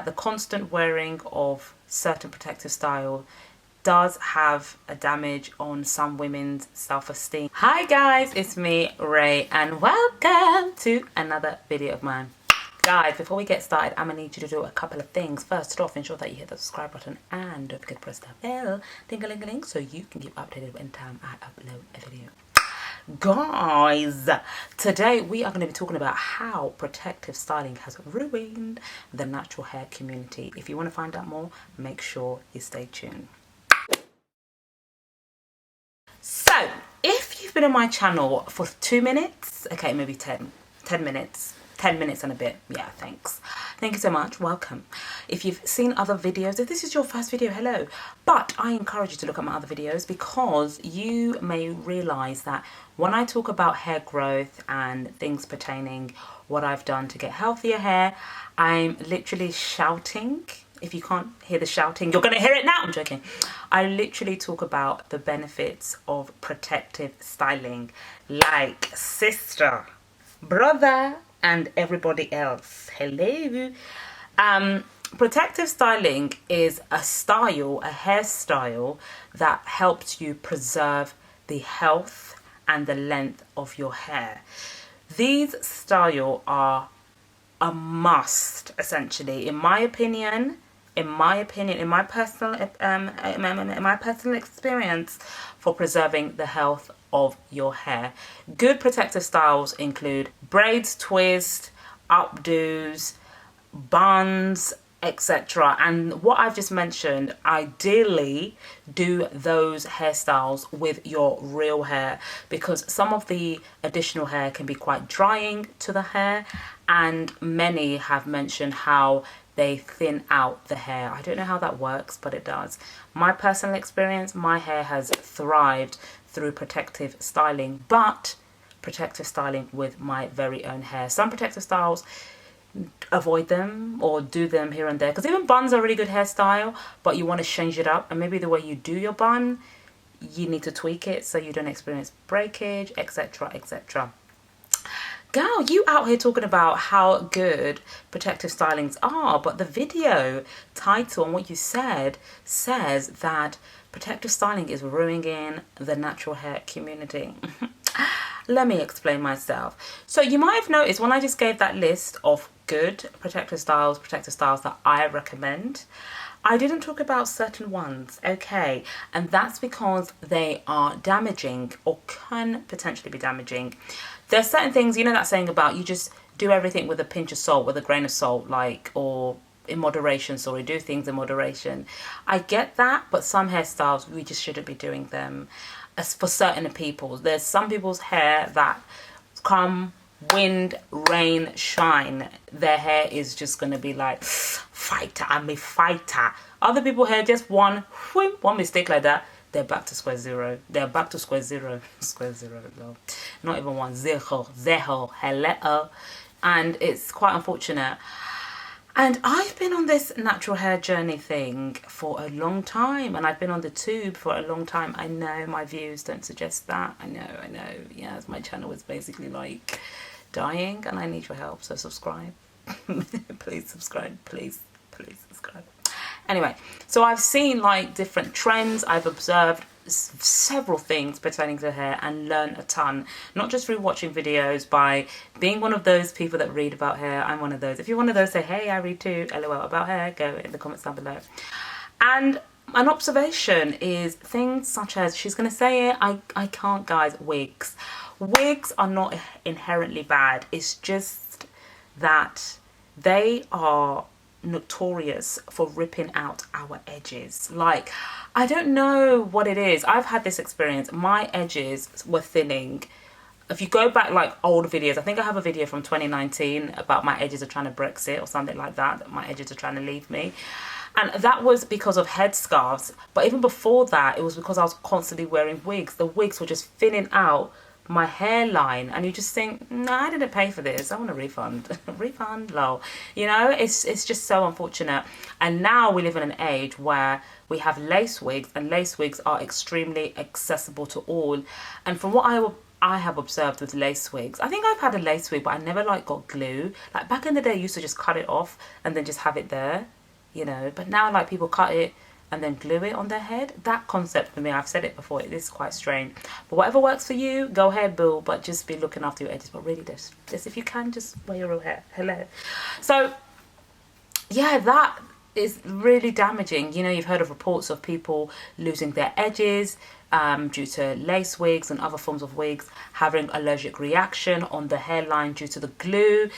the constant wearing of certain protective style does have a damage on some women's self-esteem. Hi guys, it's me, Ray, and welcome to another video of mine. Guys, before we get started, I'm gonna need you to do a couple of things. First off, ensure that you hit the subscribe button and don't forget to press that bell, ding-a-ling-a-ling, so you can keep updated anytime I upload a video. Guys, today we are going to be talking about how protective styling has ruined the natural hair community. If you want to find out more, make sure you stay tuned. So, if you've been on my channel for 2 minutes, okay, maybe 10 minutes, 10 minutes and a bit, yeah, thanks. Thank you so much, welcome. If you've seen other videos, if this is your first video, hello. But I encourage you to look at my other videos because you may realize that when I talk about hair growth and things pertaining what I've done to get healthier hair, I'm literally shouting. If you can't hear the shouting, you're gonna hear it now. I'm joking. I literally talk about the benefits of protective styling, like sister, brother, and everybody else. Hello. Protective styling is a style, a hairstyle that helps you preserve the health and the length of your hair. These styles are a must, essentially, in my opinion, in my personal experience, for preserving the health of your hair. Good protective styles include braids, twists, updos, buns, etc. And what I've just mentioned, ideally do those hairstyles with your real hair, because some of the additional hair can be quite drying to the hair, and many have mentioned how they thin out the hair. I don't know how that works, but it does. My personal experience, my hair has thrived through protective styling, but protective styling with my very own hair. Some protective styles, avoid them or do them here and there, because even buns are a really good hairstyle, but you want to change it up, and maybe the way you do your bun, you need to tweak it so you don't experience breakage, etc, etc. Girl, you out here talking about how good protective stylings are, but the video title and what you said says that protective styling is ruining the natural hair community. Let me explain myself. So you might have noticed when I just gave that list of good protective styles that I recommend, I didn't talk about certain ones, okay? And that's because they are damaging or can potentially be damaging. There's certain things, you know that saying about you just do everything with a pinch of salt, with a grain of salt, like, or in moderation, sorry, do things in moderation. I get that, but some hairstyles, we just shouldn't be doing them. As for certain people, there's some people's hair that come wind, rain, shine, their hair is just gonna be like, fighter, I'm a fighter. Other people's hair, just one mistake like that, they're back to square zero. They're back to square zero. Square zero, no. Not even one, zero, hello. And it's quite unfortunate. And I've been on this natural hair journey thing for a long time, and I've been on the tube for a long time. I know my views don't suggest that. I know. Yes, my channel is basically like dying, and I need your help, so subscribe. Please subscribe, please subscribe. Anyway, so I've seen like different trends. I've observed several things pertaining to hair and learned a ton, not just through watching videos, by being one of those people that read about hair. I'm one of those. If you're one of those, say hey, I read too, lol about hair, go in the comments down below. And an observation is things such as, she's gonna say it, I can't, guys, wigs are not inherently bad. It's just that they are notorious for ripping out our edges. Like, I don't know what it is. I've had this experience. My edges were thinning. If you go back like old videos, I think I have a video from 2019 about my edges are trying to Brexit or something like that my edges are trying to leave me. And that was because of headscarves. But even before that, it was because I was constantly wearing wigs. The wigs were just thinning out my hairline, and you just think, no, I didn't pay for this, I want a refund. Refund, lol. You know, it's just so unfortunate. And now we live in an age where we have lace wigs, and lace wigs are extremely accessible to all. And from what I have observed with lace wigs, I think I've had a lace wig, but I never like got glue. Like back in the day, I used to just cut it off and then just have it there. you know. But now, like, people cut it and then glue it on their head. That concept for me, I've said it before, it is quite strange. But whatever works for you, go ahead, boo. But just be looking after your edges. But really, just if you can, just wear your real hair. Hello. So, yeah, that is really damaging. You know, you've heard of reports of people losing their edges due to lace wigs and other forms of wigs, having allergic reaction on the hairline due to the glue,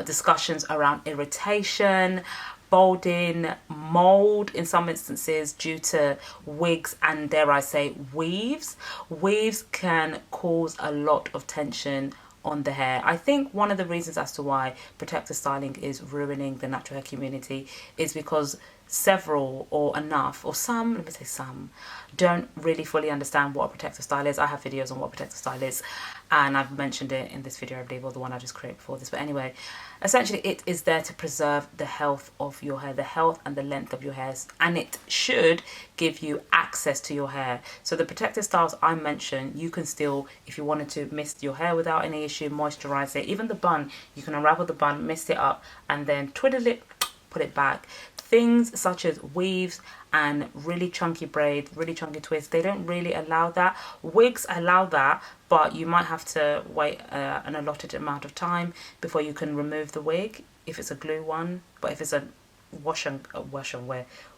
discussions around irritation, balding, mold in some instances due to wigs and, dare I say, weaves. Weaves can cause a lot of tension on the hair. I think one of the reasons as to why protective styling is ruining the natural hair community is because several or enough or some, let me say some, don't really fully understand what a protective style is. I have videos on what a protective style is and I've mentioned it in this video, I believe, or the one I just created before this. But anyway, essentially it is there to preserve the health of your hair, the health and the length of your hairs, and it should give you access to your hair. So the protective styles I mentioned, you can still, if you wanted to mist your hair without any issue, moisturize it. Even the bun, you can unravel the bun, mist it up and then twiddle it, put it back. Things such as weaves and really chunky braids, really chunky twists, they don't really allow that. Wigs allow that, but you might have to wait an allotted amount of time before you can remove the wig if it's a glue one. But if it's a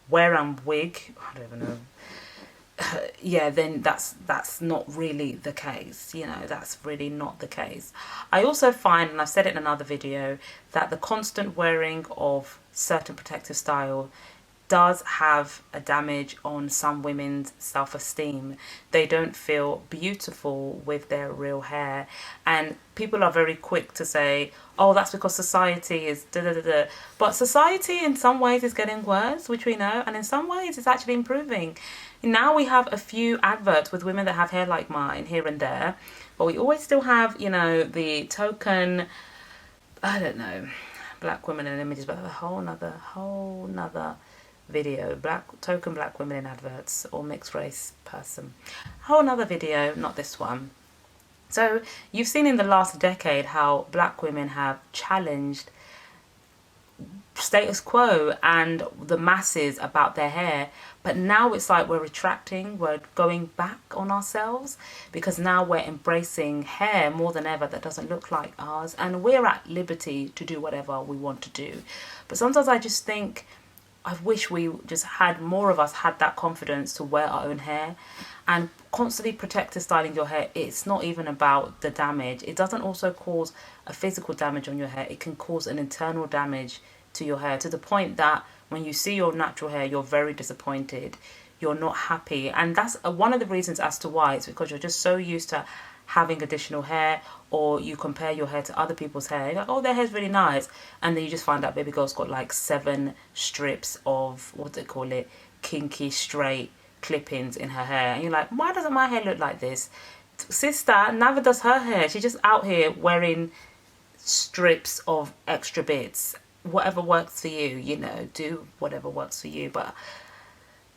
wear and wig, I don't even know. Yeah, then that's not really the case. You know, that's really not the case. I also find, and I've said it in another video, that the constant wearing of certain protective style does have a damage on some women's self-esteem. They don't feel beautiful with their real hair, and people are very quick to say, oh, that's because society is da da da da. But society in some ways is getting worse, which we know, and in some ways it's actually improving. Now we have a few adverts with women that have hair like mine here and there, but we always still have, you know, the token, I don't know, black women in images, but a whole nother video, token black women in adverts or mixed race person. Whole nother video, not this one. So you've seen in the last decade how black women have challenged status quo and the masses about their hair, but now it's like we're retracting, we're going back on ourselves, because now we're embracing hair more than ever that doesn't look like ours, and we're at liberty to do whatever we want to do. But sometimes I just think, I wish we just had more of us had that confidence to wear our own hair. And constantly protective styling your hair, it's not even about the damage. It doesn't also cause a physical damage on your hair. It can cause an internal damage to your hair, to the point that when you see your natural hair, you're very disappointed, you're not happy. And that's one of the reasons as to why. It's because you're just so used to having additional hair, or you compare your hair to other people's hair. You're like, oh, their hair's really nice, and then you just find out baby girl's got like 7 strips of, what do they call it, kinky straight clip-ins in her hair, and you're like, why doesn't my hair look like this? Sister, neither does her hair. She's just out here wearing strips of extra bits. Whatever works for you, you know, do whatever works for you. But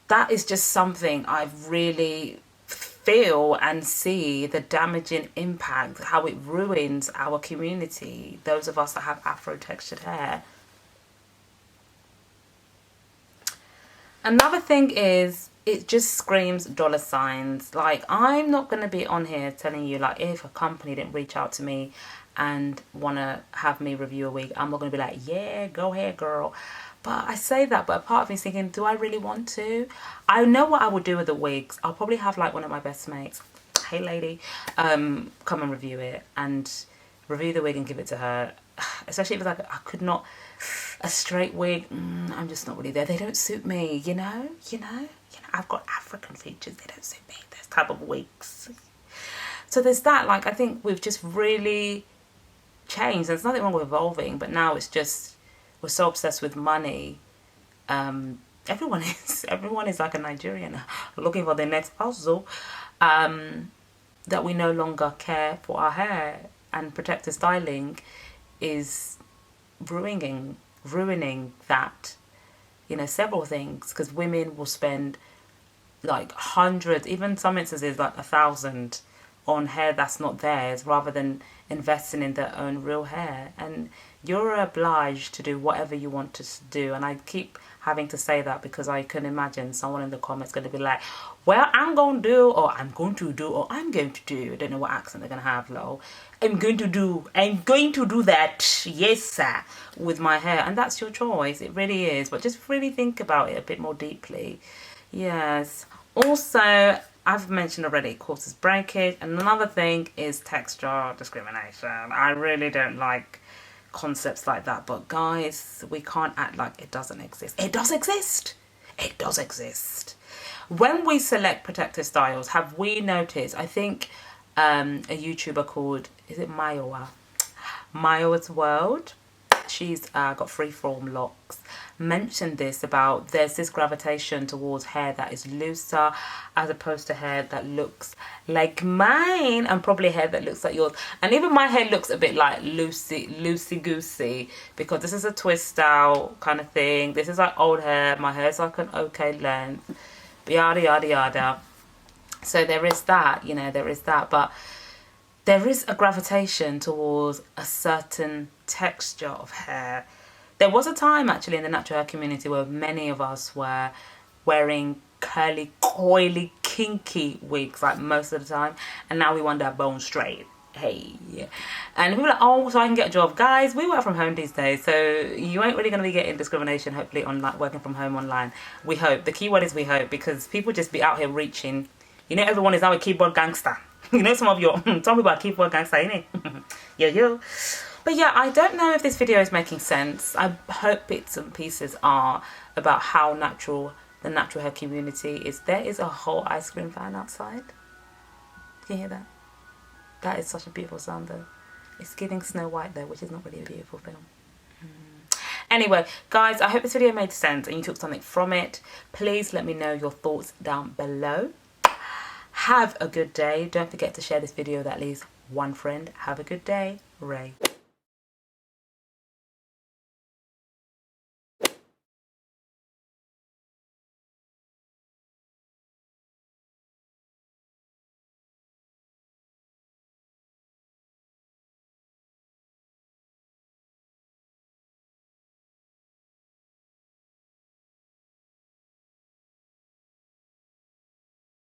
that is just something I really feel and see, the damaging impact, how it ruins our community, those of us that have Afro-textured hair. Another thing is, it just screams dollar signs. Like, I'm not going to be on here telling you, like, if a company didn't reach out to me and want to have me review a wig, I'm not going to be like, yeah, go ahead, girl. But I say that, but a part of me is thinking, do I really want to? I know what I would do with the wigs. I'll probably have like one of my best mates, hey lady, come and review it and review the wig and give it to her. Especially if it's like, I could not, a straight wig, I'm just not really there. They don't suit me, you know, I've got African features, they don't suit me, those type of wigs. So there's that, like, I think we've just really changed. There's nothing wrong with evolving, but now it's just, we're so obsessed with money. Everyone is like a Nigerian looking for their next puzzle, that we no longer care for our hair, and protective styling is ruining that, you know, several things, because women will spend like hundreds, even some instances like 1,000 on hair that's not theirs, rather than investing in their own real hair. And You're obliged to do whatever you want to do. And I keep having to say that because I can imagine someone in the comments going to be like, well, I'm going to do, or I'm going to do, or I'm going to do. I don't know what accent they're going to have, lol. I'm going to do that, yes, sir, with my hair. And that's your choice. It really is. But just really think about it a bit more deeply. Yes. Also, I've mentioned already, courses breakage. And another thing is texture discrimination. I really don't like concepts like that, but guys, we can't act like it doesn't exist. It does exist. It does exist. When we select protective styles, have we noticed, I think a YouTuber called, is it Mayo's World, she's got freeform locks, mentioned this about there's this gravitation towards hair that is looser as opposed to hair that looks like mine, and probably hair that looks like yours. And even my hair looks a bit like loosey goosey because this is a twist style kind of thing. This is like old hair. My hair's like an okay length, yada yada yada. So there is that, you know, there is that, but there is a gravitation towards a certain texture of hair. There was a time actually in the natural hair community where many of us were wearing curly, coily, kinky wigs like most of the time, and now we want that bone straight. Hey, and people are like, oh, so I can get a job. Guys, we work from home these days, so you ain't really going to be getting discrimination, hopefully, on like working from home online. We hope. The key word is we hope, because people just be out here reaching. You know, everyone is now a keyboard gangster. You know, some people are keyboard gangster, innit? Yo. But yeah, I don't know if this video is making sense. I hope bits and pieces are about how natural the natural hair community is. There is a whole ice cream fan outside. Can you hear that? That is such a beautiful sound though. It's giving Snow White though, which is not really a beautiful film. Anyway, guys, I hope this video made sense and you took something from it. Please let me know your thoughts down below. Have a good day. Don't forget to share this video with at least one friend. Have a good day. Ray.